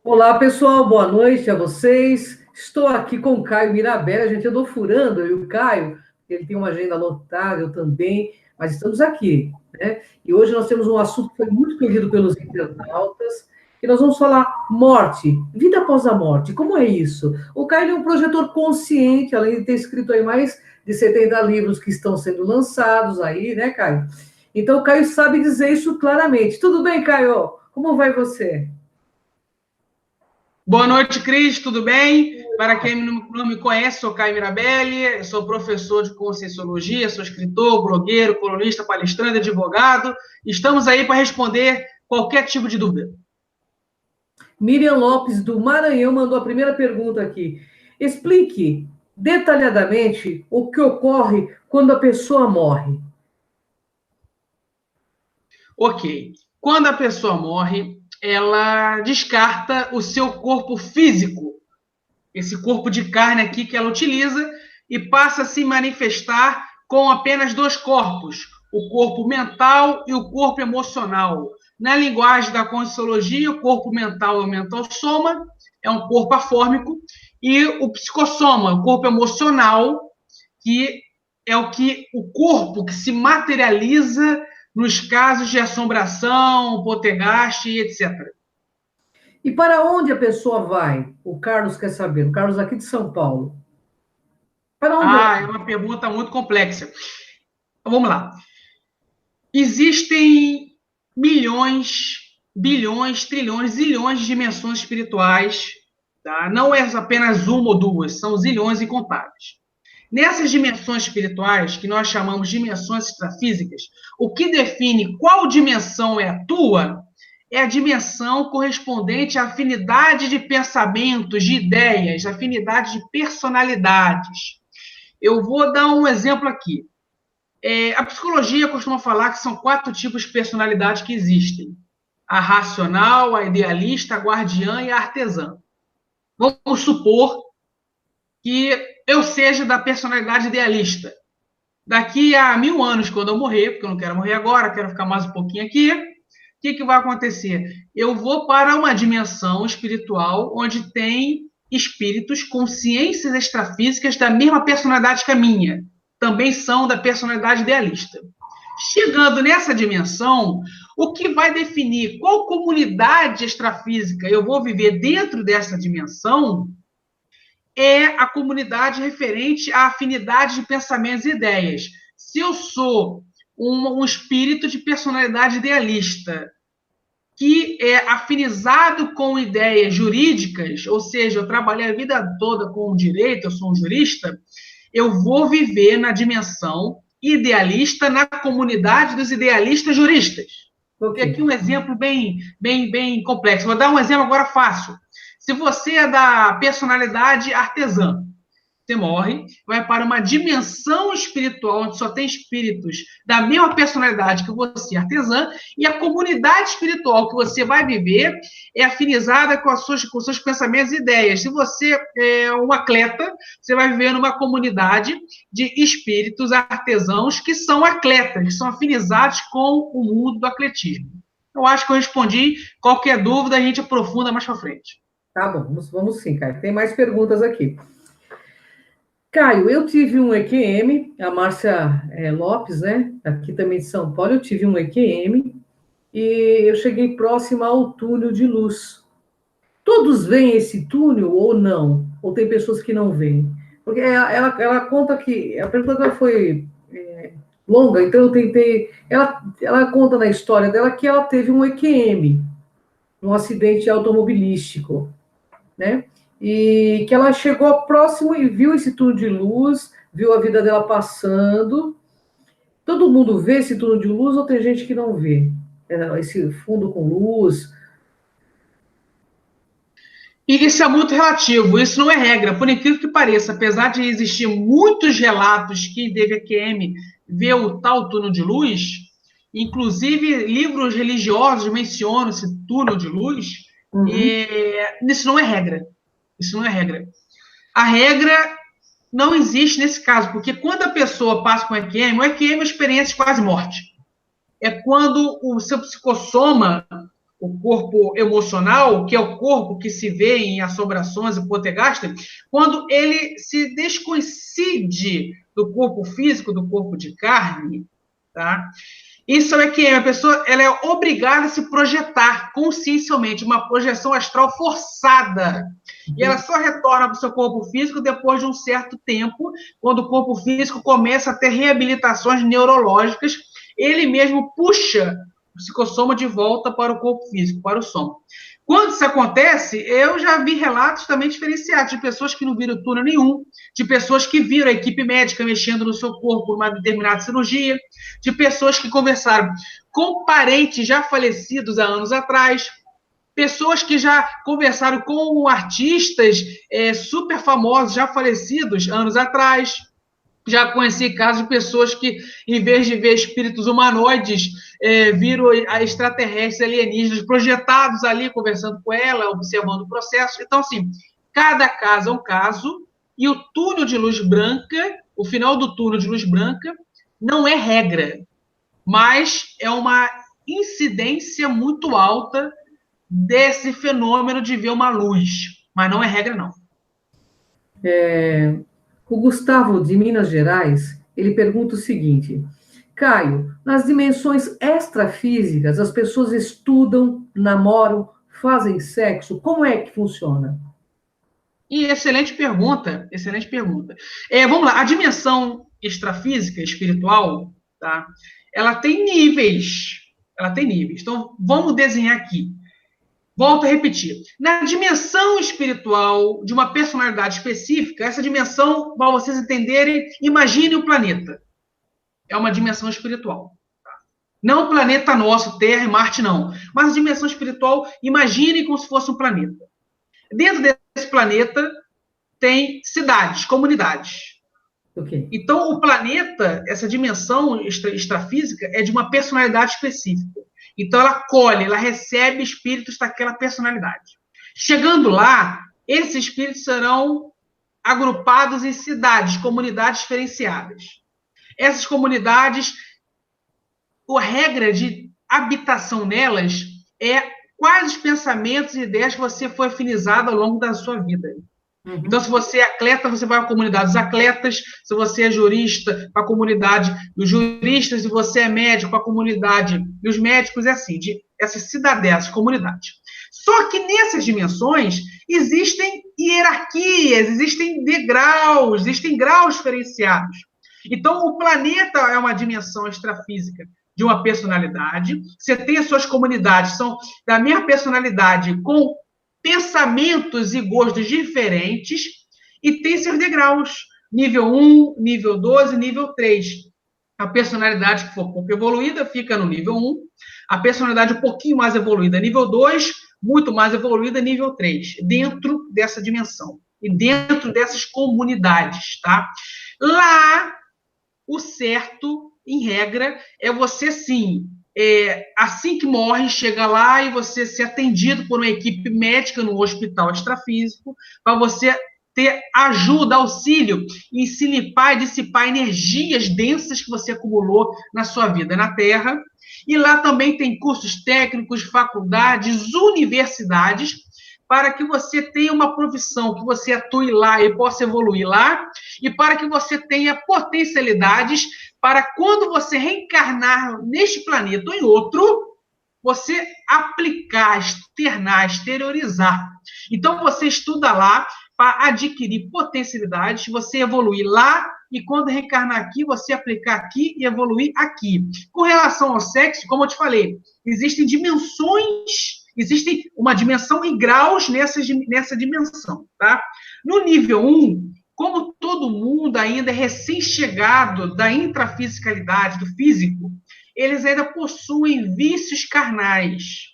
Olá, pessoal, boa noite a vocês. Estou aqui com o Caio Mirabelli. A gente andou furando, eu e o Caio, ele tem uma agenda lotada, eu também, mas estamos aqui, né? E hoje nós temos um assunto que foi muito pedido pelos internautas, que nós vamos falar morte, vida após a morte. Como é isso? O Caio é um projetor consciente, além de ter escrito aí mais de 70 livros que estão sendo lançados aí, né, Caio? Então, o Caio sabe dizer isso claramente. Tudo bem, Caio? Como vai você? Boa noite, Cris, tudo bem? Para quem não me conhece, sou Caio Mirabelli, sou professor de Conscienciologia, sou escritor, blogueiro, colunista, palestrante, advogado. Estamos aí para responder qualquer tipo de dúvida. Miriam Lopes, do Maranhão, mandou a primeira pergunta aqui. Explique detalhadamente o que ocorre quando a pessoa morre. Ok. Quando a pessoa morre, ela descarta o seu corpo físico, esse corpo de carne aqui que ela utiliza, e passa a se manifestar com apenas dois corpos, o corpo mental e o corpo emocional. Na linguagem da Conscienciologia, o corpo mental é o mental soma, é um corpo afórmico, e o psicossoma, o corpo emocional, que é o corpo que se materializa nos casos de assombração, poltergeist, etc. E para onde a pessoa vai? O Carlos quer saber. O Carlos aqui de São Paulo. Para onde ela É uma pergunta muito complexa. Então, vamos lá. Existem milhões, bilhões, trilhões, zilhões de dimensões espirituais. Tá? Não é apenas uma ou duas, são zilhões incontáveis. Nessas dimensões espirituais, que nós chamamos de dimensões extrafísicas, o que define qual dimensão é a tua é a dimensão correspondente à afinidade de pensamentos, de ideias, afinidade de personalidades. Eu vou dar um exemplo aqui. A psicologia costuma falar que são 4 tipos de personalidade que existem: a racional, a idealista, a guardiã e a artesã. Vamos supor que eu seja da personalidade idealista. Daqui a 1000 anos, quando eu morrer, porque eu não quero morrer agora, quero ficar mais um pouquinho aqui, o que vai acontecer? Eu vou para uma dimensão espiritual onde tem espíritos, consciências extrafísicas da mesma personalidade que a minha. Também são da personalidade idealista. Chegando nessa dimensão, o que vai definir qual comunidade extrafísica eu vou viver dentro dessa dimensão é a comunidade referente à afinidade de pensamentos e ideias. Se eu sou um espírito de personalidade idealista que é afinizado com ideias jurídicas, ou seja, eu trabalhei a vida toda com o direito, eu sou um jurista, eu vou viver na dimensão idealista, na comunidade dos idealistas juristas. Tem okay. aqui um exemplo bem complexo. Vou dar um exemplo agora fácil. Se você é da personalidade artesã, você morre, vai para uma dimensão espiritual onde só tem espíritos da mesma personalidade que você, artesã, e a comunidade espiritual que você vai viver é afinizada com os seus pensamentos e ideias. Se você é um atleta, você vai viver numa comunidade de espíritos artesãos que são atletas, que são afinizados com o mundo do atletismo. Eu acho que eu respondi. Qualquer dúvida, a gente aprofunda mais para frente. Tá bom, vamos sim, Caio. Tem mais perguntas aqui. Caio, eu tive um EQM, a Márcia Lopes, né? Aqui também de São Paulo, eu tive um EQM e eu cheguei próxima ao túnel de luz. Todos veem esse túnel ou não? Ou tem pessoas que não veem? Porque ela conta que a pergunta foi longa, então eu tentei. Ela conta na história dela que ela teve um EQM, um acidente automobilístico, né? E que ela chegou próximo e viu esse túnel de luz, viu a vida dela passando. Todo mundo vê esse túnel de luz ou tem gente que não vê? Esse fundo com luz. E isso é muito relativo, isso não é regra. Por incrível que pareça, apesar de existir muitos relatos que DVQM vê o tal túnel de luz, inclusive livros religiosos mencionam esse túnel de luz, isso não é regra. Isso não é regra. A regra não existe nesse caso, porque quando a pessoa passa com o EQM é uma experiência de quase morte. É quando o seu psicossoma o corpo emocional, que é o corpo que se vê em assombrações e poltergeist, quando ele se descoincide do corpo físico, do corpo de carne, tá? Isso é que a pessoa ela é obrigada a se projetar consciencialmente, uma projeção astral forçada. E ela só retorna para o seu corpo físico depois de um certo tempo, quando o corpo físico começa a ter reabilitações neurológicas, ele mesmo puxa o psicossoma de volta para o corpo físico, para o soma. Quando isso acontece, eu já vi relatos também diferenciados de pessoas que não viram túnel nenhum, de pessoas que viram a equipe médica mexendo no seu corpo por uma determinada cirurgia, de pessoas que conversaram com parentes já falecidos há anos atrás, pessoas que já conversaram com artistas super famosos, já falecidos anos atrás. Já conheci casos de pessoas que, em vez de ver espíritos humanoides, viram extraterrestres alienígenas projetados ali, conversando com ela, observando o processo. Então, assim, cada caso é um caso, e o túnel de luz branca, o final do túnel de luz branca, não é regra, mas é uma incidência muito alta desse fenômeno de ver uma luz. Mas não é regra, não. O Gustavo, de Minas Gerais, ele pergunta o seguinte: Caio, nas dimensões extrafísicas, as pessoas estudam, namoram, fazem sexo, como é que funciona? E excelente pergunta, excelente pergunta. Vamos lá, a dimensão extrafísica, espiritual, tá? Ela tem níveis. Ela tem níveis. Então, vamos desenhar aqui. Volto a repetir. Na dimensão espiritual de uma personalidade específica, essa dimensão, para vocês entenderem, imagine o planeta. É uma dimensão espiritual. Não o planeta nosso, Terra e Marte, não. Mas a dimensão espiritual, imagine como se fosse um planeta. Dentro desse planeta tem cidades, comunidades. Okay. Então, o planeta, essa dimensão extrafísica, é de uma personalidade específica. Então, ela colhe, ela recebe espíritos daquela personalidade. Chegando lá, esses espíritos serão agrupados em cidades, comunidades diferenciadas. Essas comunidades, a regra de habitação nelas é quais os pensamentos e ideias que você foi afinizado ao longo da sua vida. Uhum. Então, se você é atleta, você vai para a comunidade dos atletas. Se você é jurista, para a comunidade dos juristas. Se você é médico, para a comunidade dos médicos. É assim, essas cidadelas, comunidades. Só que nessas dimensões existem hierarquias, existem degraus, existem graus diferenciados. Então, o planeta é uma dimensão extrafísica de uma personalidade. Você tem as suas comunidades, são da minha personalidade, com pensamentos e gostos diferentes, e tem seus degraus. Nível 1, nível 2 e nível 3. A personalidade que for pouco evoluída fica no nível 1. A personalidade um pouquinho mais evoluída, nível 2. Muito mais evoluída, nível 3. Dentro dessa dimensão. E dentro dessas comunidades, tá? Lá, o certo, em regra, é você, sim, assim que morre, chega lá e você ser atendido por uma equipe médica no hospital extrafísico, para você ter ajuda, auxílio em se limpar e dissipar energias densas que você acumulou na sua vida na Terra. E lá também tem cursos técnicos, faculdades, universidades, para que você tenha uma profissão, que você atue lá e possa evoluir lá, e para que você tenha potencialidades para quando você reencarnar neste planeta ou em outro, você aplicar, externar, exteriorizar. Então, você estuda lá para adquirir potencialidades, você evoluir lá, e quando reencarnar aqui, você aplicar aqui e evoluir aqui. Com relação ao sexo, como eu te falei, existem dimensões, existe uma dimensão em graus nessa dimensão, tá? No nível 1, como todo mundo ainda é recém-chegado da intrafisicalidade, do físico, eles ainda possuem vícios carnais.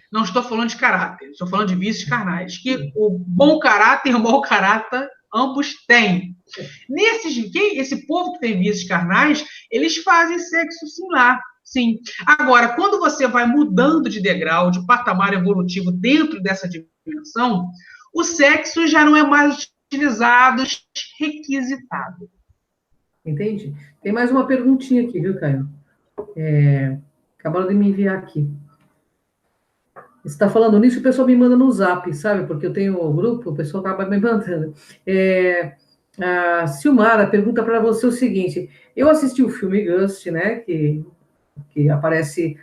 Não estou falando de caráter, estou falando de vícios carnais, que o bom caráter e o mau caráter ambos têm. Esse povo que tem vícios carnais, eles fazem sexo sim lá. Sim. Agora, quando você vai mudando de degrau, de patamar evolutivo dentro dessa dimensão, o sexo já não é mais utilizado, requisitado. Entendi. Tem mais uma perguntinha aqui, viu, Caio? Acabaram de me enviar aqui. Você está falando nisso, o pessoal me manda no Zap, sabe? Porque eu tenho um grupo, o pessoal acaba me mandando. A Silmara pergunta para você o seguinte: eu assisti o filme Ghost, né? Que aparece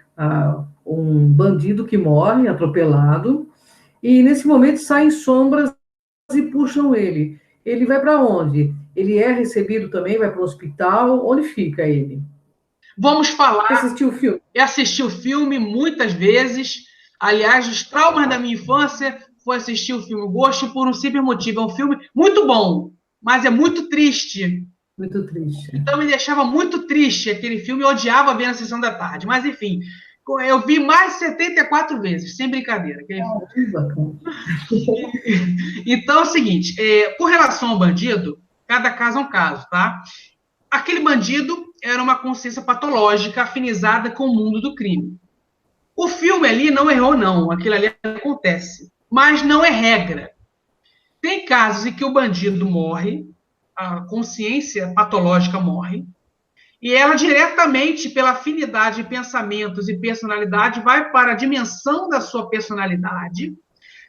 um bandido que morre atropelado, e nesse momento saem sombras e puxam ele. Ele vai para onde? Ele é recebido também, vai para o hospital? Onde fica ele? Vamos Você falar. assistiu o filme? Eu assisti o filme muitas vezes. Aliás, os traumas da minha infância foi assistir o filme Ghost por um simples motivo. É um filme muito bom, mas é muito triste. Muito triste. Então me deixava muito triste aquele filme. Eu odiava ver na sessão da tarde. Mas enfim, eu vi mais de 74 vezes, sem brincadeira. Então é o seguinte, com relação ao bandido, cada caso é um caso, tá? Aquele bandido era uma consciência patológica afinizada com o mundo do crime. O filme ali não errou, não. Aquilo ali acontece. Mas não é regra. Tem casos em que o bandido morre, a consciência patológica morre, e ela diretamente, pela afinidade de pensamentos e personalidade, vai para a dimensão da sua personalidade.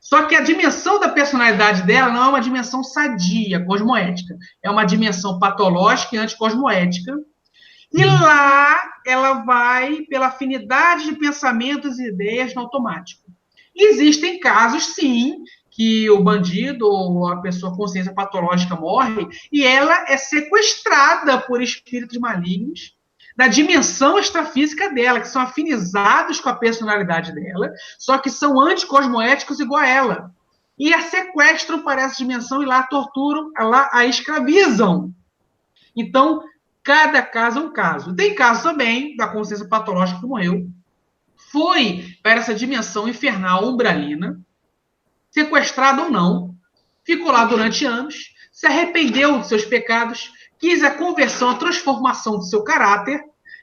Só que a dimensão da personalidade dela não é uma dimensão sadia, cosmoética. É uma dimensão patológica e anticosmoética. E lá ela vai pela afinidade de pensamentos e ideias no automático. Existem casos, sim, que o bandido ou a pessoa com consciência patológica morre e ela é sequestrada por espíritos malignos da dimensão extrafísica dela, que são afinizados com a personalidade dela, só que são anticosmoéticos igual a ela. E a sequestram para essa dimensão e lá a torturam, lá a escravizam. Então, cada caso é um caso. Tem caso também da consciência patológica que morreu, foi para essa dimensão infernal umbralina, sequestrado ou não, ficou lá durante anos, se arrependeu de seus pecados, quis a conversão, a transformação do seu caráter,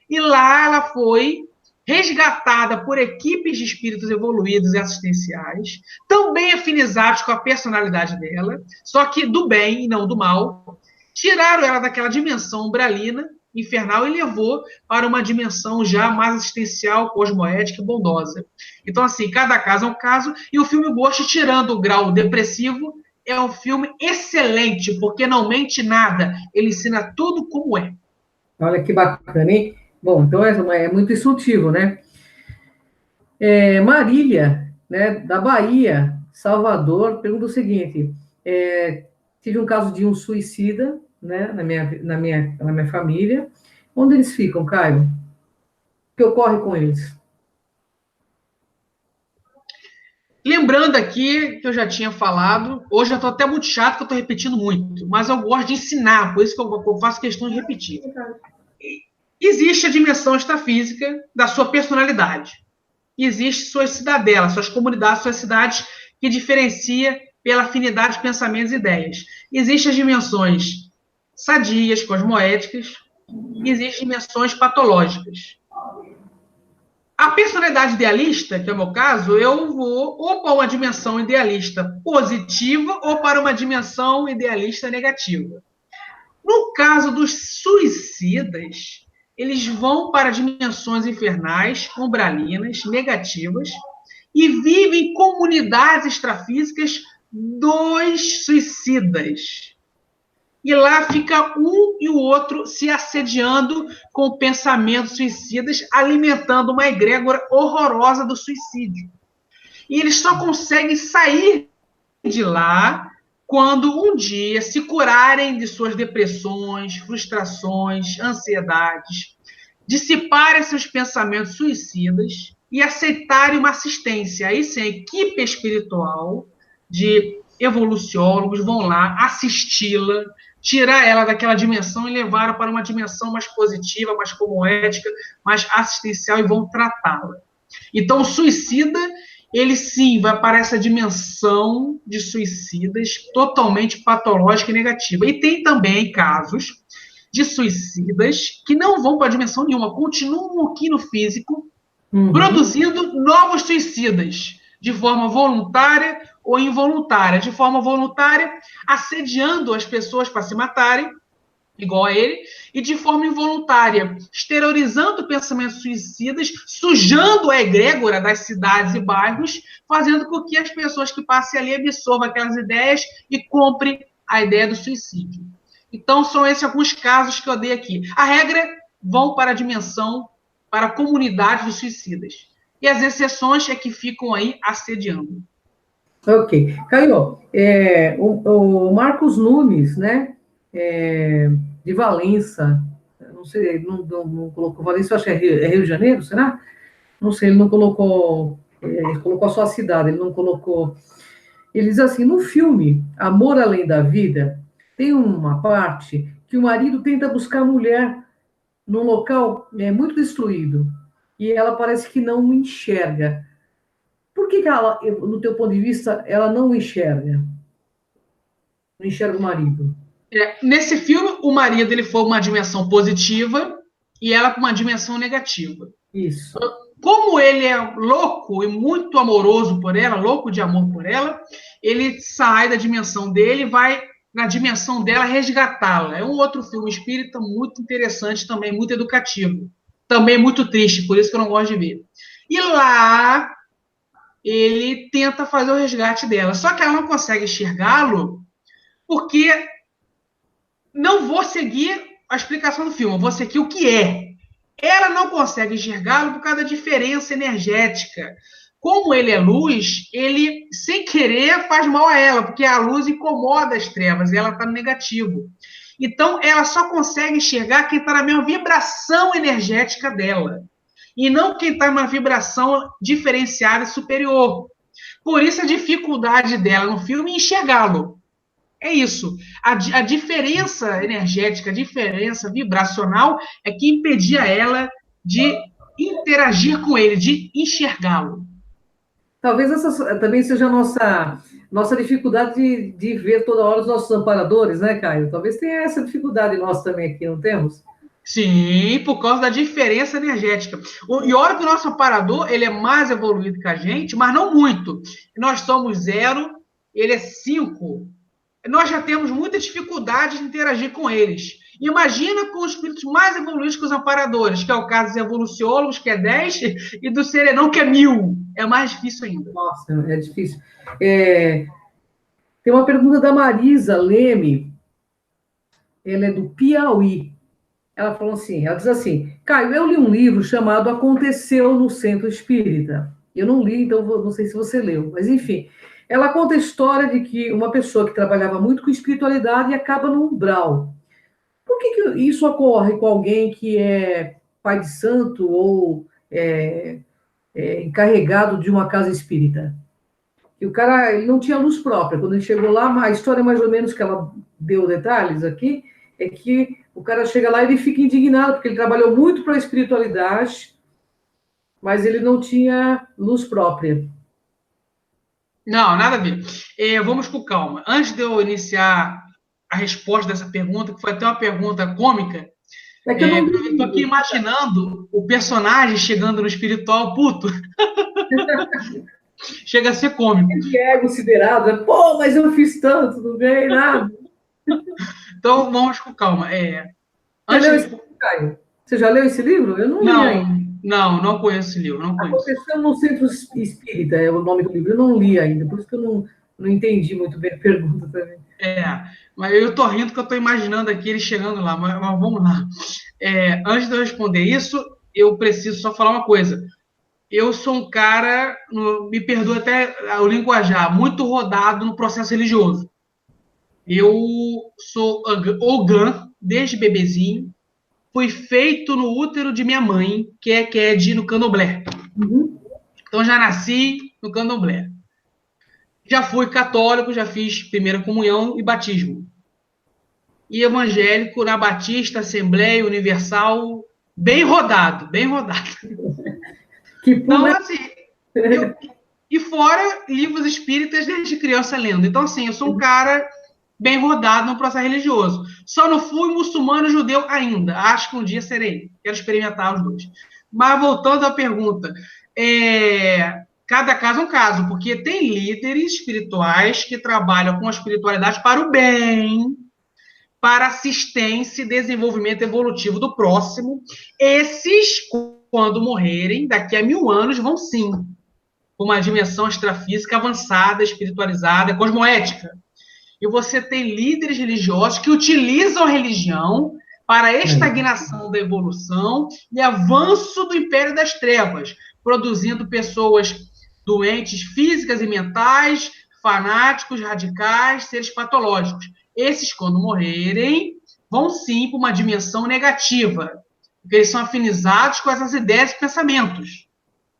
e lá ela foi resgatada por equipes de espíritos evoluídos e assistenciais, também afinizados com a personalidade dela, só que do bem e não do mal, tiraram ela daquela dimensão umbralina, infernal, e levou para uma dimensão já mais assistencial, cosmoética e bondosa. Então, assim, cada caso é um caso, e o filme Ghost, tirando o grau depressivo, é um filme excelente, porque não mente nada, ele ensina tudo como é. Olha que bacana, hein? Bom, então é muito instrutivo, né? Marília, né, da Bahia, Salvador, pergunta o seguinte: tive um caso de um suicida, né, na minha família. Onde eles ficam, Caio? O que ocorre com eles? Lembrando aqui que eu já tinha falado, hoje eu estou até muito chato, que eu estou repetindo muito, mas eu gosto de ensinar, por isso que eu faço questão de repetir. Existe a dimensão extrafísica da sua personalidade. Existe suas cidadelas, suas comunidades, suas cidades, que diferencia pela afinidade de pensamentos e ideias. Existem as dimensões sadias, cosmoéticas, e existem dimensões patológicas. A personalidade idealista, que é o meu caso, eu vou ou para uma dimensão idealista positiva ou para uma dimensão idealista negativa. No caso dos suicidas, eles vão para dimensões infernais, umbralinas, negativas, e vivem em comunidades extrafísicas dos suicidas. E lá fica um e o outro se assediando com pensamentos suicidas, alimentando uma egrégora horrorosa do suicídio. E eles só conseguem sair de lá quando um dia se curarem de suas depressões, frustrações, ansiedades, dissiparem seus pensamentos suicidas e aceitarem uma assistência. Aí sim, a equipe espiritual de evoluciólogos vão lá assisti-la, tirar ela daquela dimensão e levá-la para uma dimensão mais positiva, mais comoética, mais assistencial e vão tratá-la. Então, o suicida, ele sim vai para essa dimensão de suicidas totalmente patológica e negativa. E tem também casos de suicidas que não vão para a dimensão nenhuma, continuam aqui no físico, produzindo novos suicidas, de forma voluntária ou involuntária. De forma voluntária, assediando as pessoas para se matarem, igual a ele, e de forma involuntária, exteriorizando pensamentos suicidas, sujando a egrégora das cidades e bairros, fazendo com que as pessoas que passem ali absorvam aquelas ideias e comprem a ideia do suicídio. Então, são esses alguns casos que eu dei aqui. A regra vão para a dimensão, para a comunidade dos suicidas. E as exceções é que ficam aí assediando. Ok. Caio, o Marcos Nunes, né, de Valença, não sei, não colocou Valença, eu acho que é Rio de Janeiro, será? Não sei, ele não colocou, ele colocou a sua cidade, ele não colocou. Ele diz assim: no filme Amor Além da Vida, tem uma parte que o marido tenta buscar a mulher num local muito destruído e ela parece que não o enxerga. Por que ela, no teu ponto de vista, ela não enxerga? Não enxerga o marido? Nesse filme, o marido ele foi uma dimensão positiva e ela com uma dimensão negativa. Isso. Como ele é louco e muito amoroso por ela, louco de amor por ela, ele sai da dimensão dele e vai na dimensão dela resgatá-la. É um outro filme espírita muito interessante, também muito educativo. Também muito triste, por isso que eu não gosto de ver. E lá ele tenta fazer o resgate dela. Só que ela não consegue enxergá-lo porque não vou seguir a explicação do filme, eu vou seguir o que é. Ela não consegue enxergá-lo por causa da diferença energética. Como ele é luz, ele, sem querer, faz mal a ela, porque a luz incomoda as trevas e ela está no negativo. Então, ela só consegue enxergar quem está na mesma vibração energética dela. E não quem está numa vibração diferenciada e superior. Por isso a dificuldade dela no filme é enxergá-lo. É isso. A diferença energética, a diferença vibracional é que impedia ela de interagir com ele, de enxergá-lo. Talvez essa também seja a nossa dificuldade de ver toda hora os nossos amparadores, né, Caio? Talvez tenha essa dificuldade nós também aqui, não temos? Sim, por causa da diferença energética. E olha que o nosso aparador ele é mais evoluído que a gente, mas não muito. Nós somos 0, ele é 5. Nós já temos muita dificuldade de interagir com eles. Imagina com os espíritos mais evoluídos que os amparadores, que é o caso dos evoluciólogos, que é 10, e do serenão, que é 1000. É mais difícil ainda. Nossa, é difícil. Tem uma pergunta da Marisa Leme, ela é do Piauí. Ela falou assim, ela diz assim: Caio, eu li um livro chamado Aconteceu no Centro Espírita. Eu não li, então não sei se você leu, mas enfim. Ela conta a história de que uma pessoa que trabalhava muito com espiritualidade acaba no umbral. Por que isso ocorre com alguém que é pai de santo ou encarregado de uma casa espírita? E o cara ele não tinha luz própria. Quando ele chegou lá, a história mais ou menos que ela deu detalhes aqui, é que o cara chega lá e ele fica indignado, porque ele trabalhou muito para a espiritualidade, mas ele não tinha luz própria. Não, nada a ver. Vamos com calma. Antes de eu iniciar a resposta dessa pergunta, que foi até uma pergunta cômica, É que eu não eu estou aqui li. imaginando o personagem chegando no espiritual puto. Chega a ser cômico. Ele é considerado, né? Pô, mas eu fiz tanto, não ganhei nada. Então, vamos com calma. Você Antes leu de... esse livro, Caio? Você já leu esse livro? Eu não li Não, ainda. não conheço esse livro, não conheço. Aconteceu no Centro Espírita, é o nome do livro. Eu não li ainda, por isso que eu não entendi muito bem a pergunta também. Mas eu tô rindo que eu tô imaginando aqui ele chegando lá, mas vamos lá. Antes de eu responder isso, eu preciso só falar uma coisa. Eu sou um cara, me perdoa até o linguajar, muito rodado no processo religioso. Eu sou Ogã desde bebezinho, fui feito no útero de minha mãe, que é de no Candomblé. Uhum. Então já nasci no Candomblé. Já fui católico, já fiz primeira comunhão e batismo. E evangélico na Batista, Assembleia Universal, bem rodado, bem rodado. Que Então, pula. assim, eu, e fora livros espíritas desde criança lendo. Então, assim, eu sou um cara bem rodado no processo religioso. Só não fui muçulmano e judeu ainda. Acho que um dia serei. Quero experimentar os dois. Mas voltando à pergunta, cada caso é um caso, porque tem líderes espirituais que trabalham com a espiritualidade para o bem, para assistência e desenvolvimento evolutivo do próximo. Esses, quando morrerem, daqui a 1000 anos, vão sim para uma dimensão extrafísica avançada, espiritualizada, cosmoética. E você tem líderes religiosos que utilizam a religião para a estagnação da evolução e avanço do império das trevas, produzindo pessoas doentes físicas e mentais, fanáticos, radicais, seres patológicos. Esses, quando morrerem, vão sim para uma dimensão negativa, porque eles são afinizados com essas ideias e pensamentos.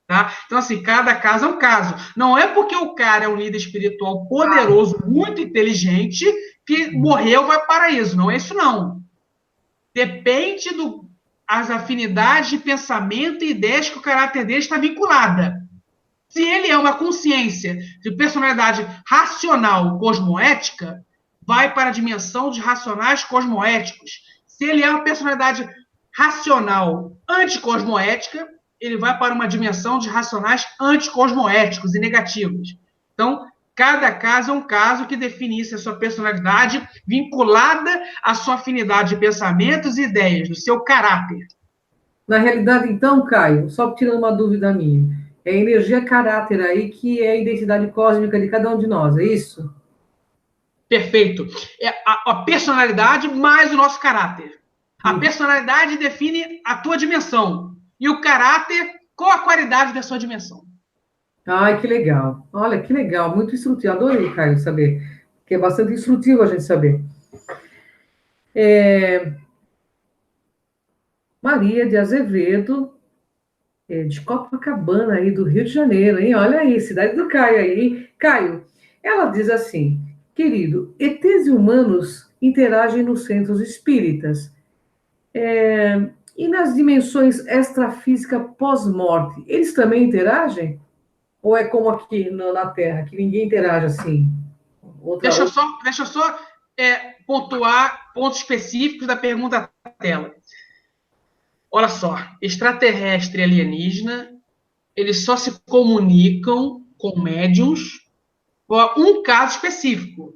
Tá? Então, assim, cada caso é um caso. Não é porque o cara é um líder espiritual poderoso, muito inteligente, que morreu vai para o paraíso. Não é isso, não. Depende das afinidades de pensamento e ideias que o caráter dele está vinculada. Se ele é uma consciência de personalidade racional cosmoética, vai para a dimensão de racionais cosmoéticos. Se ele é uma personalidade racional anticosmoética, ele vai para uma dimensão de racionais anticosmoéticos e negativos. Então, cada caso é um caso que define se a sua personalidade vinculada à sua afinidade de pensamentos e ideias, do seu caráter. Na realidade, então, Caio, só tirando uma dúvida minha, é a energia caráter aí que é a identidade cósmica de cada um de nós, é isso? Perfeito. É a personalidade mais o nosso caráter. A personalidade define a tua dimensão. E o caráter, qual a qualidade da sua dimensão? Ai, que legal. Olha, que legal. Muito instrutivo. Adorei, Caio, saber. Que é bastante instrutivo a gente saber. Maria de Azevedo, de Copacabana, aí do Rio de Janeiro, hein? Olha aí, cidade do Caio aí, hein? Caio, ela diz assim, querido, ETs e humanos interagem nos centros espíritas. E nas dimensões extrafísica pós-morte, eles também interagem? Ou é como aqui na Terra, que ninguém interage assim? Deixa eu só pontuar pontos específicos da pergunta da tela. Olha só, extraterrestre e alienígena, eles só se comunicam com médiums por um caso específico.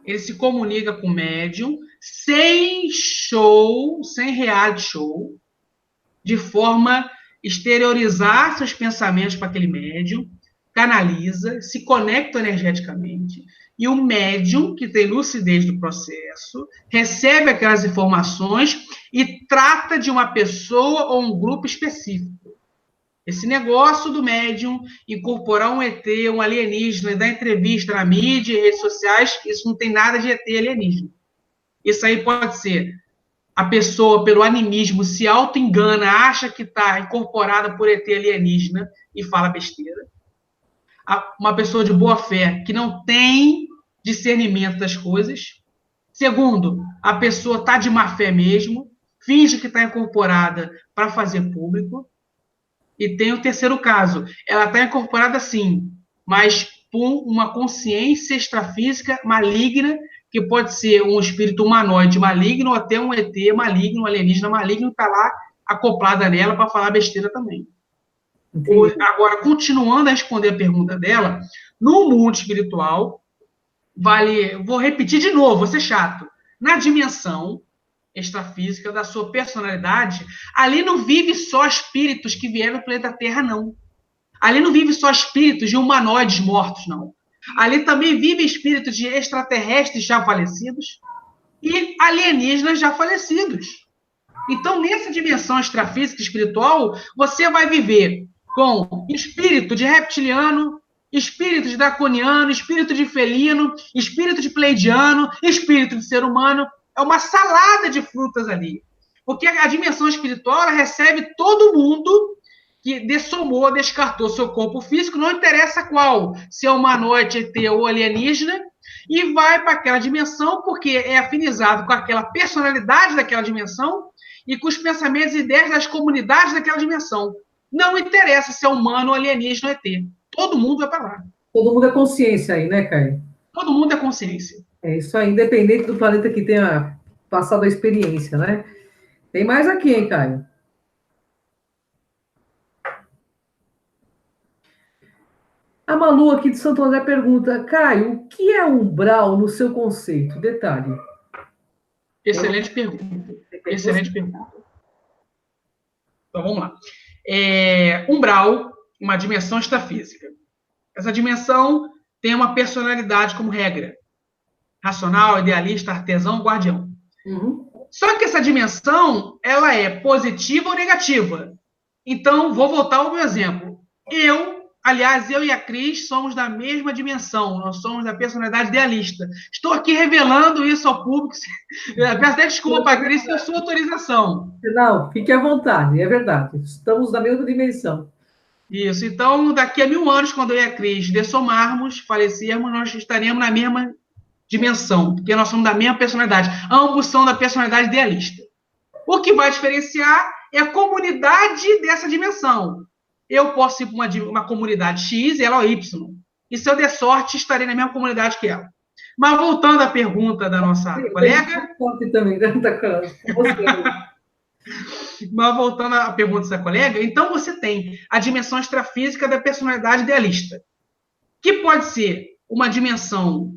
Ele se comunica com o médium sem show, sem reality show, de forma exteriorizar seus pensamentos para aquele médium, canaliza, se conecta energeticamente, e o médium, que tem lucidez do processo, recebe aquelas informações e trata de uma pessoa ou um grupo específico. Esse negócio do médium incorporar um ET, um alienígena, dar entrevista na mídia e redes sociais, isso não tem nada de ET alienígena. Isso aí pode ser a pessoa, pelo animismo, se auto-engana, acha que está incorporada por ET alienígena e fala besteira. Uma pessoa de boa fé que não tem discernimento das coisas. Segundo, a pessoa está de má fé mesmo, finge que está incorporada para fazer público. E tem o terceiro caso, ela está incorporada sim, mas por uma consciência extrafísica maligna, que pode ser um espírito humanoide maligno, ou até um ET maligno, um alienígena maligno, está lá acoplada nela para falar besteira também. Agora, continuando a responder a pergunta dela, no mundo espiritual, vou repetir de novo, vou ser chato, na dimensão extrafísica da sua personalidade, ali não vive só espíritos que vieram do planeta Terra, não. Ali não vive só espíritos de humanoides mortos, não. Ali também vive espíritos de extraterrestres já falecidos e alienígenas já falecidos. Então, nessa dimensão extrafísica espiritual, você vai viver com espírito de reptiliano, espírito de draconiano, espírito de felino, espírito de pleidiano, espírito de ser humano. É uma salada de frutas ali. Porque a dimensão espiritual ela recebe todo mundo que dessomou, descartou seu corpo físico, não interessa qual, se é humanoide, ET ou alienígena, e vai para aquela dimensão porque é afinizado com aquela personalidade daquela dimensão e com os pensamentos e ideias das comunidades daquela dimensão. Não interessa se é humano, ou alienígena ou ET. Todo mundo vai para lá. Todo mundo é consciência aí, né, Caio? Todo mundo é consciência. É isso aí, independente do planeta que tenha passado a experiência, né? Tem mais aqui, hein, Caio? A Malu aqui de Santo André pergunta, Caio, o que é umbral no seu conceito? Detalhe. Excelente pergunta. Excelente pergunta. Então, vamos lá. Umbral, uma dimensão extrafísica. Essa dimensão tem uma personalidade como regra. Racional, idealista, artesão, guardião. Uhum. Só que essa dimensão, ela é positiva ou negativa. Então, vou voltar ao meu exemplo. Eu e a Cris somos da mesma dimensão. Nós somos da personalidade idealista. Estou aqui revelando isso ao público. Peço até desculpa para a Cris, sem sua autorização. Não, fique à vontade, é verdade. Estamos na mesma dimensão. Isso. Então, daqui a 1000 anos, quando eu e a Cris dessomarmos, falecermos, nós estaremos na mesma dimensão, porque nós somos da mesma personalidade. Ambos são da personalidade idealista. O que vai diferenciar é a comunidade dessa dimensão. Eu posso ir para uma comunidade X e ela é Y. E se eu der sorte, estarei na mesma comunidade que ela. Mas voltando à pergunta da nossa colega... Também, Mas voltando à pergunta dessa colega, então você tem a dimensão extrafísica da personalidade idealista, que pode ser uma dimensão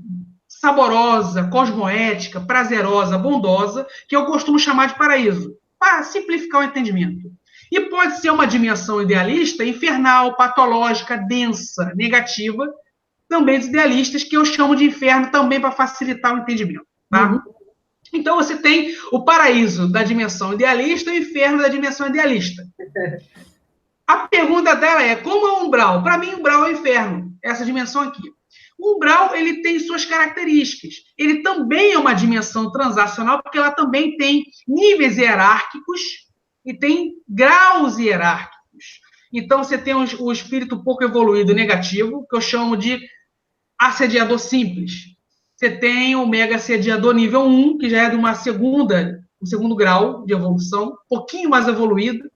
saborosa, cosmoética, prazerosa, bondosa, que eu costumo chamar de paraíso, para simplificar o entendimento. E pode ser uma dimensão idealista, infernal, patológica, densa, negativa, também dos idealistas, que eu chamo de inferno também para facilitar o entendimento. Tá? Uhum. Então, você tem o paraíso da dimensão idealista e o inferno da dimensão idealista. A pergunta dela é, como é o umbral? Para mim, o umbral é o inferno, essa dimensão aqui. O umbral, ele tem suas características. Ele também é uma dimensão transacional, porque ela também tem níveis hierárquicos e tem graus hierárquicos. Então, você tem o espírito pouco evoluído negativo, que eu chamo de assediador simples. Você tem o mega assediador nível 1, que já é de um segundo grau de evolução, um pouquinho mais evoluído.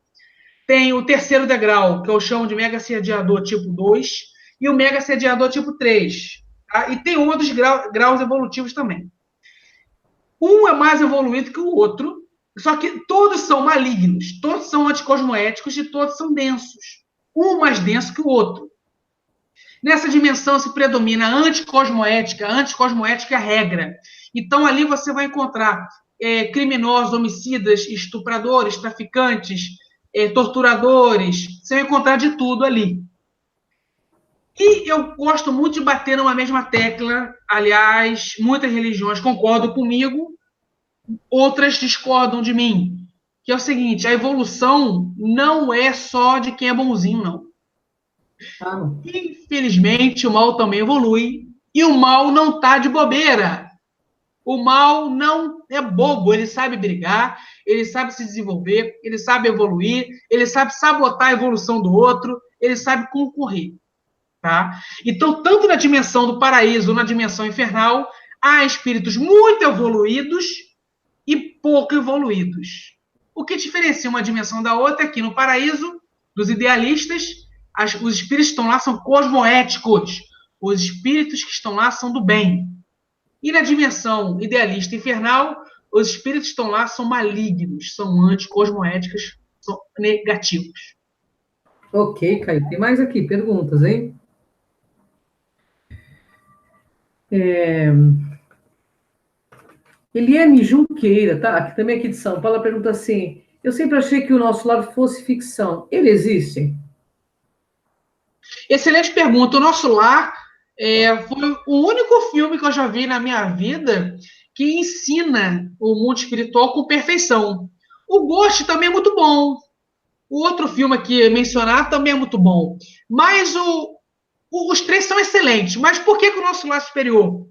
Tem o terceiro degrau, que eu chamo de mega assediador tipo 2, e o mega assediador tipo 3. Tá? E tem outros graus evolutivos também. Um é mais evoluído que o outro, só que todos são malignos, todos são anticosmoéticos e todos são densos. Um mais denso que o outro. Nessa dimensão se predomina a anticosmoética é a regra. Então, ali você vai encontrar criminosos, homicidas, estupradores, traficantes, torturadores, você vai encontrar de tudo ali. E eu gosto muito de bater numa mesma tecla, aliás, muitas religiões concordam comigo, outras discordam de mim, que é o seguinte, a evolução não é só de quem é bonzinho, não. Infelizmente, o mal também evolui, e o mal não está de bobeira. O mal não é bobo, ele sabe brigar, ele sabe se desenvolver, ele sabe evoluir, ele sabe sabotar a evolução do outro, ele sabe concorrer. Tá? Então, tanto na dimensão do paraíso, na dimensão infernal, há espíritos muito evoluídos e pouco evoluídos. O que diferencia uma dimensão da outra é que no paraíso, dos idealistas, os espíritos que estão lá são cosmoéticos. Os espíritos que estão lá são do bem. E na dimensão idealista infernal, os espíritos que estão lá são malignos, são anticosmoéticos, são negativos. Ok, Caio. Tem mais aqui, perguntas, hein? Eliane Junqueira, tá? Aqui, também aqui de São Paulo, ela pergunta assim, eu sempre achei que o nosso lar fosse ficção. Ele existe? Excelente pergunta. O Nosso Lar foi o único filme que eu já vi na minha vida que ensina o mundo espiritual com perfeição. O Ghost também é muito bom. O outro filme aqui mencionado também é muito bom. Mas os três são excelentes. Mas por que o Nosso Lar é superior?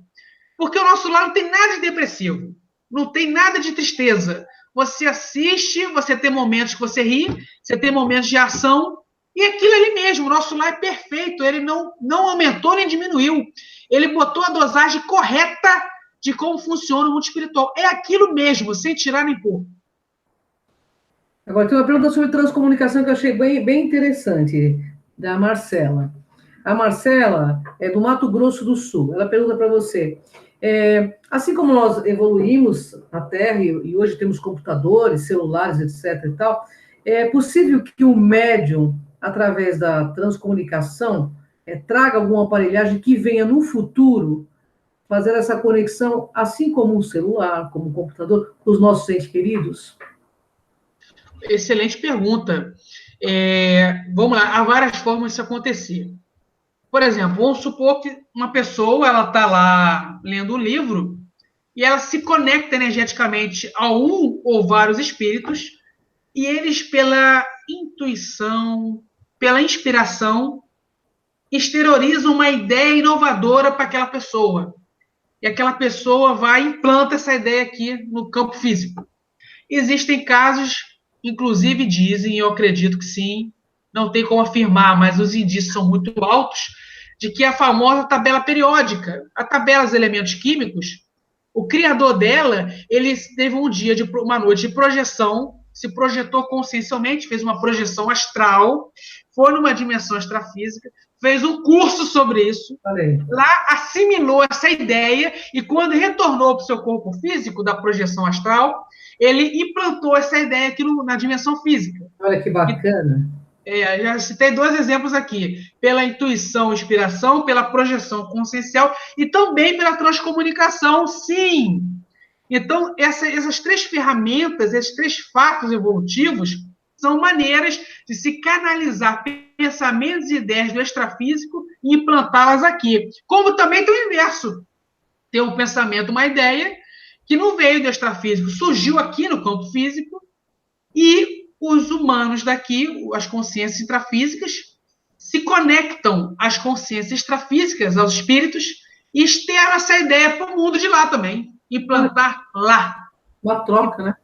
Porque o Nosso Lar não tem nada de depressivo. Não tem nada de tristeza. Você assiste, você tem momentos que você ri, você tem momentos de ação, e aquilo ali mesmo, o Nosso Lar é perfeito, ele não aumentou nem diminuiu. Ele botou a dosagem correta de como funciona o mundo espiritual. É aquilo mesmo, sem tirar nem pôr. Agora, tem uma pergunta sobre transcomunicação que eu achei bem interessante, da Marcela. A Marcela é do Mato Grosso do Sul. Ela pergunta para você, assim como nós evoluímos na Terra e hoje temos computadores, celulares, etc. e tal, é possível que o médium, através da transcomunicação, traga alguma aparelhagem que venha no futuro fazer essa conexão, assim como o celular, como o computador, com os nossos entes queridos? Excelente pergunta. Vamos lá, há várias formas de isso acontecer. Por exemplo, vamos supor que uma pessoa ela está lá lendo um livro e ela se conecta energeticamente a um ou vários espíritos e eles, pela intuição, pela inspiração, exteriorizam uma ideia inovadora para aquela pessoa. E aquela pessoa vai e implanta essa ideia aqui no campo físico. Existem casos, inclusive dizem, e eu acredito que sim, não tem como afirmar, mas os indícios são muito altos, de que a famosa tabela periódica, a tabela dos elementos químicos, o criador dela, ele teve uma noite de projeção, se projetou consciencialmente, fez uma projeção astral, foi numa dimensão extrafísica, fez um curso sobre isso, lá assimilou essa ideia e quando retornou para o seu corpo físico da projeção astral, ele implantou essa ideia aqui na dimensão física. Olha que bacana. Já citei 2 exemplos aqui, pela intuição, inspiração, pela projeção consciencial e também pela transcomunicação, sim. Então, essas 3 ferramentas, esses 3 fatos evolutivos, são maneiras de se canalizar pensamentos e ideias do extrafísico e implantá-las aqui. Como também tem o inverso. Tem um pensamento, uma ideia, que não veio do extrafísico, surgiu aqui no campo físico e os humanos daqui, as consciências intrafísicas, se conectam às consciências extrafísicas, aos espíritos, e externam essa ideia para o mundo de lá também, implantar lá. Uma troca, né?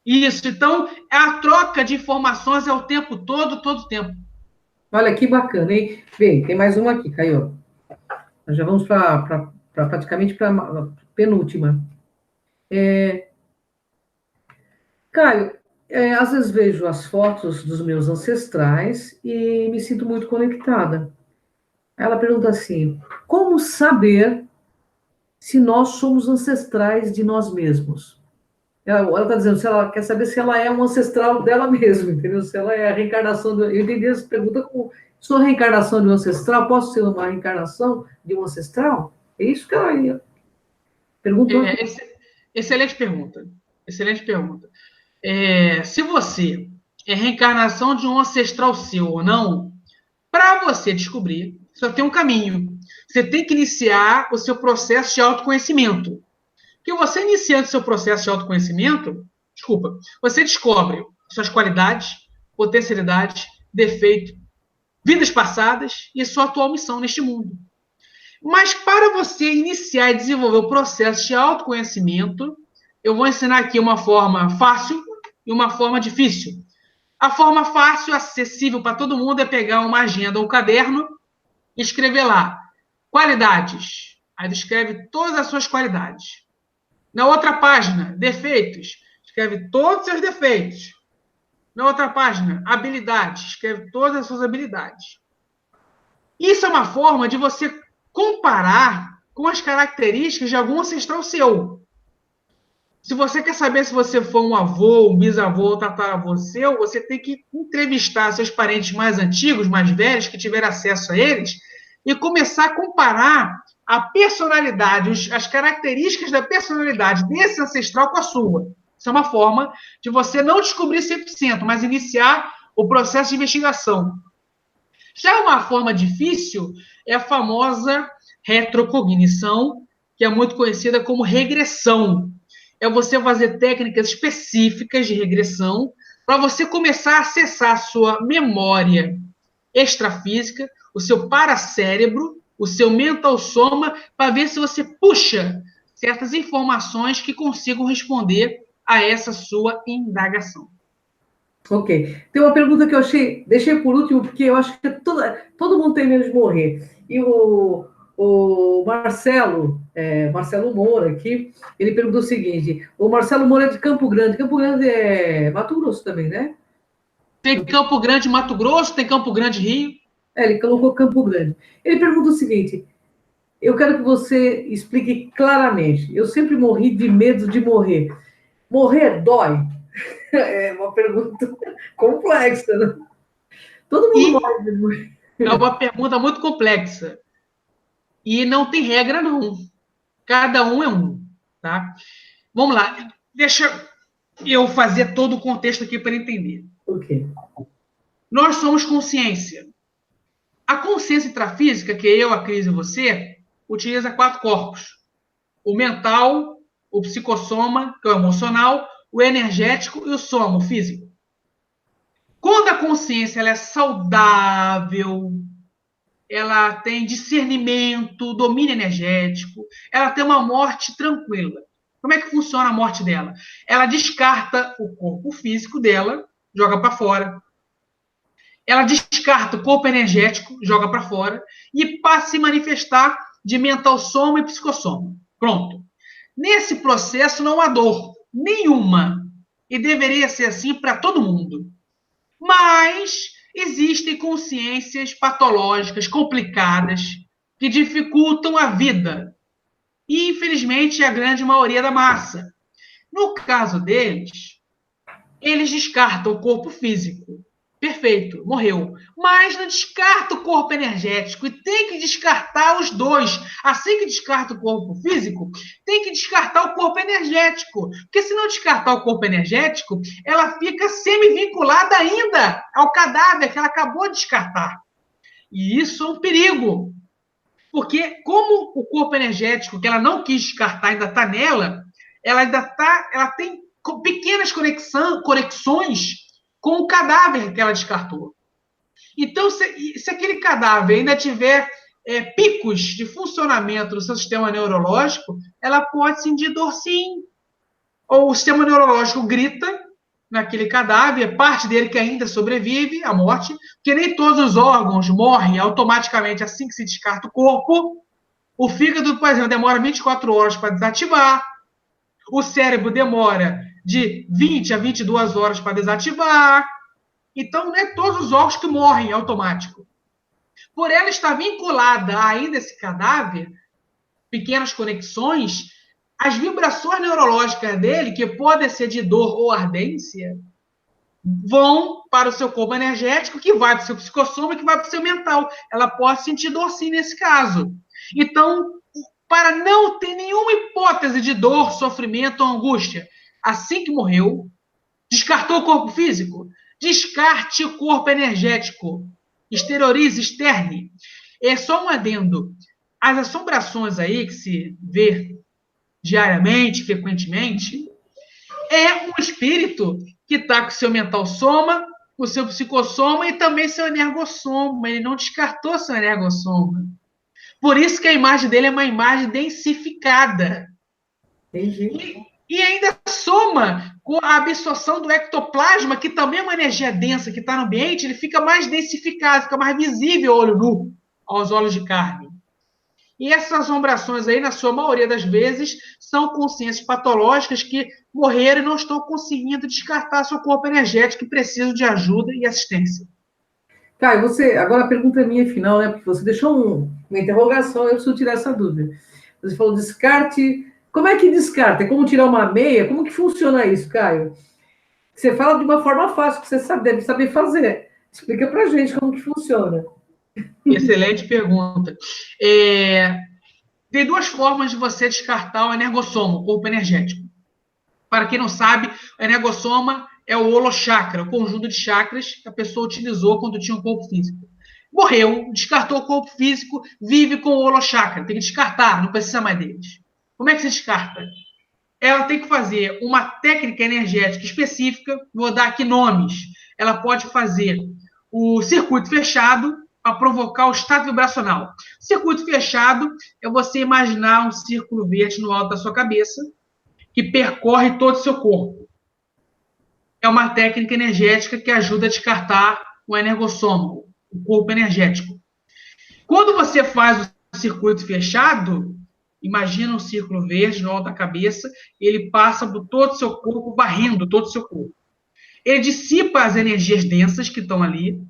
Isso, então, a troca de informações é o tempo todo o tempo. Olha que bacana, hein? Vem, tem mais uma aqui, Caio. Nós já vamos para praticamente para a penúltima. Caio, às vezes vejo as fotos dos meus ancestrais e me sinto muito conectada. Ela pergunta assim: como saber se nós somos ancestrais de nós mesmos? Ela está dizendo se ela quer saber se ela é um ancestral dela mesma, entendeu? Se ela é a reencarnação. Eu entendi essa pergunta como: sou a reencarnação de um ancestral? Posso ser uma reencarnação de um ancestral? É isso que ela perguntou. Excelente pergunta. Excelente pergunta. Se você é reencarnação de um ancestral seu ou não, para você descobrir, só tem um caminho. Você tem que iniciar o seu processo de autoconhecimento. Porque você iniciando o seu processo de autoconhecimento, você descobre suas qualidades, potencialidades, defeitos, vidas passadas e sua atual missão neste mundo. Mas para você iniciar e desenvolver o processo de autoconhecimento, eu vou ensinar aqui uma forma fácil e uma forma difícil. A forma fácil, acessível para todo mundo, é pegar uma agenda ou um caderno e escrever lá qualidades. Aí escreve todas as suas qualidades. Na outra página, defeitos. Escreve todos os seus defeitos. Na outra página, habilidades. Escreve todas as suas habilidades. Isso é uma forma de você comparar com as características de algum ancestral seu. Se você quer saber se você for um avô, um bisavô ou tataravô seu, você tem que entrevistar seus parentes mais antigos, mais velhos, que tiveram acesso a eles, e começar a comparar a personalidade, as características da personalidade desse ancestral com a sua. Isso é uma forma de você não descobrir 100%, mas iniciar o processo de investigação. Já uma forma difícil é a famosa retrocognição, que é muito conhecida como regressão. É você fazer técnicas específicas de regressão para você começar a acessar a sua memória extrafísica, o seu paracérebro, o seu mental soma, para ver se você puxa certas informações que consigam responder a essa sua indagação. Ok. Tem uma pergunta que eu deixei por último, porque eu acho que todo mundo tem medo de morrer. E o Marcelo Moura aqui, ele perguntou o seguinte: o Marcelo Moura é de Campo Grande. Campo Grande é Mato Grosso também, né? Tem Campo Grande, Mato Grosso, tem Campo Grande, Rio. Ele colocou Campo Grande. Ele pergunta o seguinte: eu quero que você explique claramente. Eu sempre morri de medo de morrer. Morrer dói? É uma pergunta complexa, né? Todo mundo morre de morrer. É uma pergunta muito complexa. E não tem regra, não. Cada um é um, tá? Vamos lá. Deixa eu fazer todo o contexto aqui para entender. Ok. Nós somos consciência. A consciência intrafísica, que é eu, a Cris e você, utiliza 4 corpos. O mental, o psicossoma, que é o emocional, o energético e o soma, o físico. Quando a consciência ela é saudável, ela tem discernimento, domínio energético, ela tem uma morte tranquila. Como é que funciona a morte dela? Ela descarta o corpo físico dela, joga para fora. Ela descarta o corpo energético, joga para fora e passa a se manifestar de mental soma e psicossoma. Pronto. Nesse processo não há dor nenhuma e deveria ser assim para todo mundo. Mas existem consciências patológicas complicadas que dificultam a vida. E, infelizmente, a grande maioria da massa. No caso deles, eles descartam o corpo físico. Perfeito, morreu. Mas não descarta o corpo energético e tem que descartar os dois. Assim que descarta o corpo físico, tem que descartar o corpo energético. Porque se não descartar o corpo energético, ela fica semi-vinculada ainda ao cadáver que ela acabou de descartar. E isso é um perigo. Porque como o corpo energético que ela não quis descartar ainda está nela, ela tem pequenas conexões com o cadáver que ela descartou. Então, se aquele cadáver ainda tiver picos de funcionamento do seu sistema neurológico, ela pode sentir dor sim. Ou o sistema neurológico grita naquele cadáver, parte dele que ainda sobrevive à morte, porque nem todos os órgãos morrem automaticamente assim que se descarta o corpo. O fígado, por exemplo, demora 24 horas para desativar. O cérebro demora de 20 a 22 horas para desativar. Então, não é todos os órgãos que morrem automático. Por ela estar vinculada ainda a esse cadáver, pequenas conexões, as vibrações neurológicas dele, que podem ser de dor ou ardência, vão para o seu corpo energético, que vai para o seu psicossoma, que vai para o seu mental. Ela pode sentir dor sim nesse caso. Então, para não ter nenhuma hipótese de dor, sofrimento ou angústia, assim que morreu, descartou o corpo físico, descarte o corpo energético, exteriorize, externe. É só um adendo. As assombrações aí que se vê diariamente, frequentemente, é um espírito que está com o seu mental soma, o seu psicossoma e também seu energossoma. Ele não descartou seu energossoma. Por isso que a imagem dele é uma imagem densificada. Entendi. E ainda soma com a absorção do ectoplasma, que também é uma energia densa que está no ambiente, ele fica mais densificado, fica mais visível ao olho nu, aos olhos de carne. E essas assombrações aí, na sua maioria das vezes, são consciências patológicas que morreram e não estão conseguindo descartar seu corpo energético e precisam de ajuda e assistência. Caio, você, agora a pergunta minha final, né? Porque você deixou uma interrogação, eu preciso tirar essa dúvida. Você falou descarte. Como é que descarta? É como tirar uma meia? Como que funciona isso, Caio? Você fala de uma forma fácil, que você sabe, deve saber fazer. Explica pra gente como que funciona. Excelente pergunta. Tem 2 formas de você descartar o energossoma, o corpo energético. Para quem não sabe, o energossoma é o holochakra, o conjunto de chakras que a pessoa utilizou quando tinha um corpo físico. Morreu, descartou o corpo físico, vive com o holochakra. Tem que descartar, não precisa mais deles. Como é que se descarta? Ela tem que fazer uma técnica energética específica, vou dar aqui nomes. Ela pode fazer o circuito fechado para provocar o estado vibracional. Circuito fechado é você imaginar um círculo verde no alto da sua cabeça, que percorre todo o seu corpo. É uma técnica energética que ajuda a descartar o energossoma, o corpo energético. Quando você faz o circuito fechado, imagina um círculo verde no alto da cabeça, ele passa por todo o seu corpo, varrendo todo o seu corpo. Ele dissipa as energias densas que estão ali,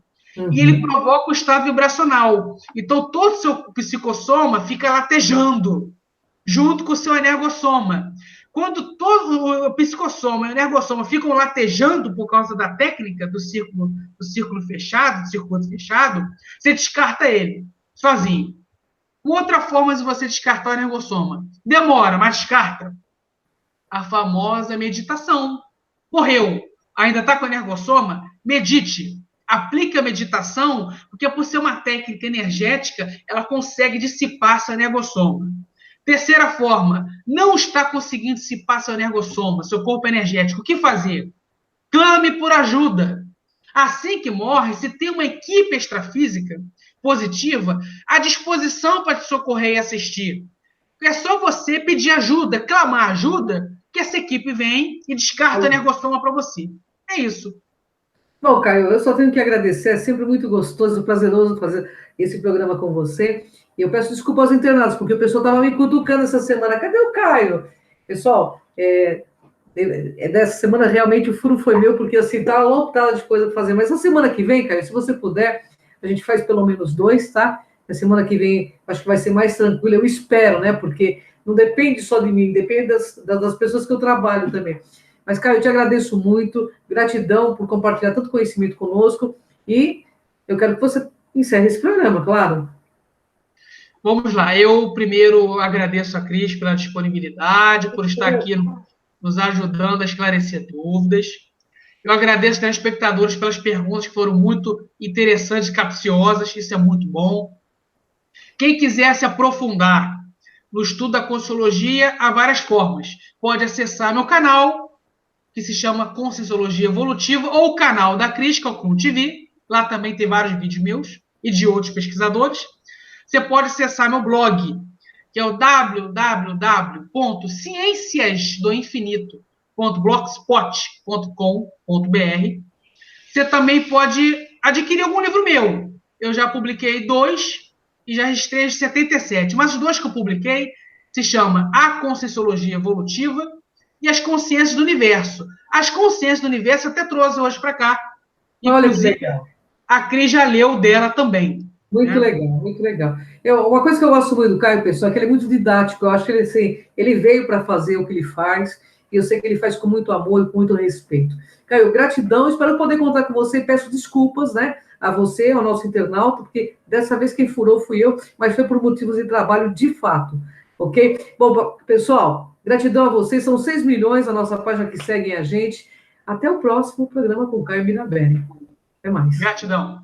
e ele provoca o estado vibracional. Então, todo o seu psicossoma fica latejando, junto com o seu energossoma. Quando todo o psicossoma e o energossoma ficam latejando por causa da técnica do círculo fechado, do circuito fechado, você descarta ele sozinho. Uma outra forma de você descartar o energossoma. Demora, mas descarta. A famosa meditação. Morreu, ainda está com energossoma? Medite. Aplique a meditação, porque por ser uma técnica energética, ela consegue dissipar seu energossoma. Terceira forma, não está conseguindo dissipar seu energossoma, seu corpo energético. O que fazer? Clame por ajuda. Assim que morre, se tem uma equipe extrafísica positiva à disposição para te socorrer e assistir. É só você pedir ajuda, clamar ajuda, que essa equipe vem e descarta a energossoma para você. É isso. Bom, Caio, eu só tenho que agradecer, é sempre muito gostoso, prazeroso fazer esse programa com você. E eu peço desculpa aos internados, porque o pessoal estava me cutucando essa semana. Cadê o Caio? Pessoal, dessa semana realmente o furo foi meu, porque assim, tá lotada de coisa para fazer. Mas na semana que vem, Caio, se você puder, a gente faz pelo menos 2, tá? Na semana que vem, acho que vai ser mais tranquilo, eu espero, né? Porque não depende só de mim, depende das pessoas que eu trabalho também. Mas, Caio, eu te agradeço muito, gratidão por compartilhar tanto conhecimento conosco, e eu quero que você encerre esse programa, claro. Vamos lá, eu primeiro agradeço a Cris pela disponibilidade, por estar aqui nos ajudando a esclarecer dúvidas. Eu agradeço aos espectadores pelas perguntas que foram muito interessantes e capciosas, isso é muito bom. Quem quiser se aprofundar no estudo da Conscienciologia, há várias formas. Pode acessar meu canal, que se chama Conscienciologia Evolutiva, ou o canal da Cris, que é o Kun TV. Lá também tem vários vídeos meus e de outros pesquisadores. Você pode acessar meu blog, que é o www.cienciasdoinfinito.blogspot.com.br. Você também pode adquirir algum livro meu. Eu já publiquei 2 e já registrei 77. Mas os 2 que eu publiquei se chama A Conscienciologia Evolutiva e As Consciências do Universo. As Consciências do Universo até trouxe hoje para cá. Inclusive, a Cris já leu dela também. Muito legal, muito legal. Uma coisa que eu gosto muito do Caio, pessoal, é que ele é muito didático. Eu acho que ele, assim, ele veio para fazer o que ele faz, e eu sei que ele faz com muito amor e com muito respeito. Caio, gratidão, espero poder contar com você, peço desculpas, né, a você, ao nosso internauta, porque dessa vez quem furou fui eu, mas foi por motivos de trabalho de fato, ok? Bom, pessoal, gratidão a vocês, são 6 milhões a nossa página que seguem a gente. Até o próximo programa com Caio Mirabelli. Até mais. Gratidão.